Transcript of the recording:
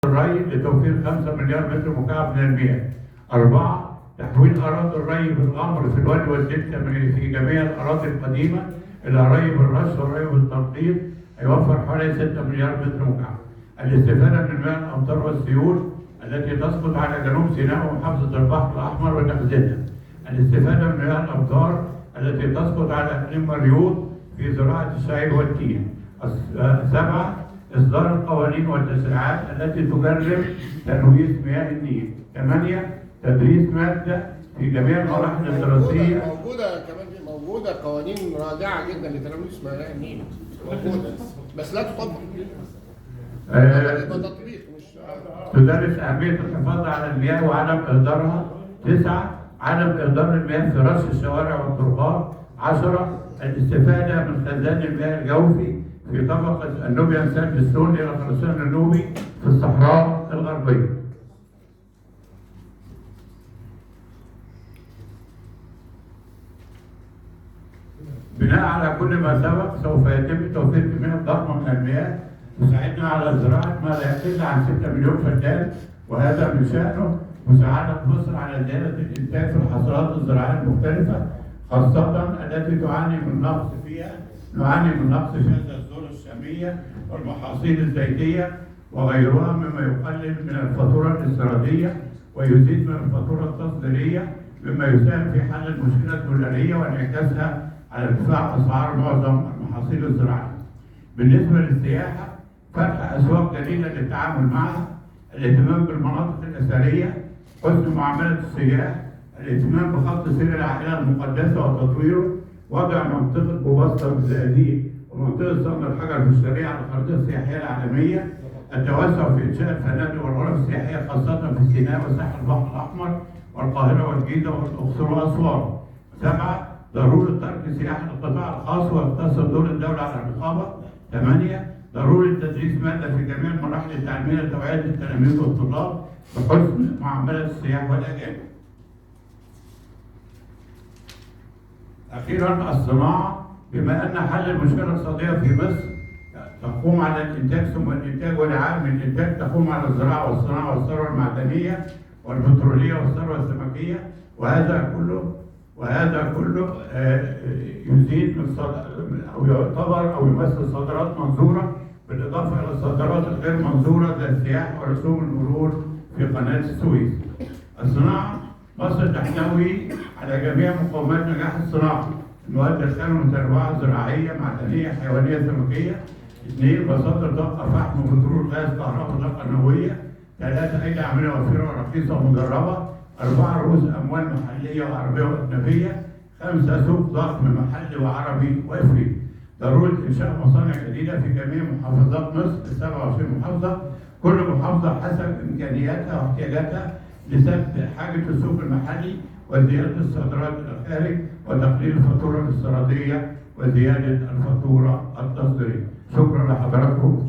الري لتوفير 5 مليار متر مكعب من المياه. 4. تحويل أراضي الري بالغمر في الوادي والدلتا في جميع الأراضي القديمة إلى ري بالرش والري بالتنقيط هيوفر حوالي 6 مليار متر مكعب. الاستفادة من مياه الأمطار والسيول التي تسقط على جنوب سيناء ومحافظة البحر الأحمر وتخزينها. الاستفادة من مياه الأمطار التي تسقط على إقليم مريوط في زراعة الشعير والتين. 7. إصدار القوانين والتشريعات التي تجرم تلويث مياه النيل. 8. تدريس مادة في جميع المراحل الدراسية. موجودة قوانين رادعة جدا لتلويث مياه النيل، موجودة بس لا تطبق. تطبيق مش تدرس أهمية الحفاظ على المياه وعدم إهدارها. 9. عدم إهدار المياه في رش الشوارع والطرقات. 10. الاستفادة من خزان المياه الجوفي في طبقة النوبيان ساندستون إلى خرسان النوبي في الصحراء الغربية. بناء على كل ما سبق سوف يتم توفير كمية ضخمة من المياه تساعدنا على زراعة ما لا يقل عن 6 مليون فدان، وهذا من شأنه مساعدة مصر على زيادة الإنتاج في الحصولات الزراعية المختلفة، خاصة التي نعاني من نقص فيها الذرة الشامية والمحاصيل الزيتية وغيرها، مما يقلل من الفاتورة الاستيرادية ويزيد من الفاتورة التصديرية، مما يساهم في حل المشكلة الدولارية وانعكاسها على ارتفاع أسعار معظم المحاصيل الزراعية. بالنسبة للسياحة، فتح أسواق جديدة للتعامل معها، الاهتمام بالمناطق الأثرية، حسن معاملة السياح، الاهتمام بخط سير العائلة المقدسة وتطويره، وضع منطقة بوبسطة بالزقازيق ومنطقة صن الحجر في الشرقية على الخريطة السياحية العالمية، التوسع في إنشاء الفنادق والغرف السياحية خاصة في سيناء وساحل البحر الأحمر والقاهرة والجيزة والأقصر وأسوان. 7. ضرورة ترك سياحة القطاع الخاص واقتصر دور الدولة على الرقابة. 8. ضرورة تدريس مادة في جميع المراحل التعليمية لتوعية التلاميذ والطلاب بحسن معاملة السياح والأجانب. أخيرا الصناعة، بما أن حل المشكلة الاقتصادية في مصر تقوم على الإنتاج ثم الإنتاج والإعادة من الإنتاج تقوم على الزراعة والصناعة والثروة المعدنية والبترولية والثروة السمكية، وهذا كله يزيد من أو يعتبر أو يمثل صادرات منظورة، بالإضافة إلى الصادرات الغير منظورة زي السياحة ورسوم المرور في قناة السويس. الصناعة، مصر تحتوي على جميع مقومات نجاح الصناعة: المواد الخام المتنوعة زراعية معدنية حيوانية سمكية. 2. مصادر طاقة فحم وبترول غاز كهرباء طاقة نووية. 3. أيدي عاملة وفيرة ورخيصة ومجربة. 4. رؤوس أموال محلية وعربية وأجنبية. 5. سوق ضخم محلي وعربي وإفريقي. ضرورة إنشاء مصانع جديدة في جميع محافظات مصر 27 محافظة، كل محافظة حسب إمكانياتها واحتياجاتها لسد حاجة السوق المحلي وزيادة الصادرات إلى الخارج وتقليل الفاتورة الاستيرادية وزيادة الفاتورة التصديرية. شكرا لحضراتكم.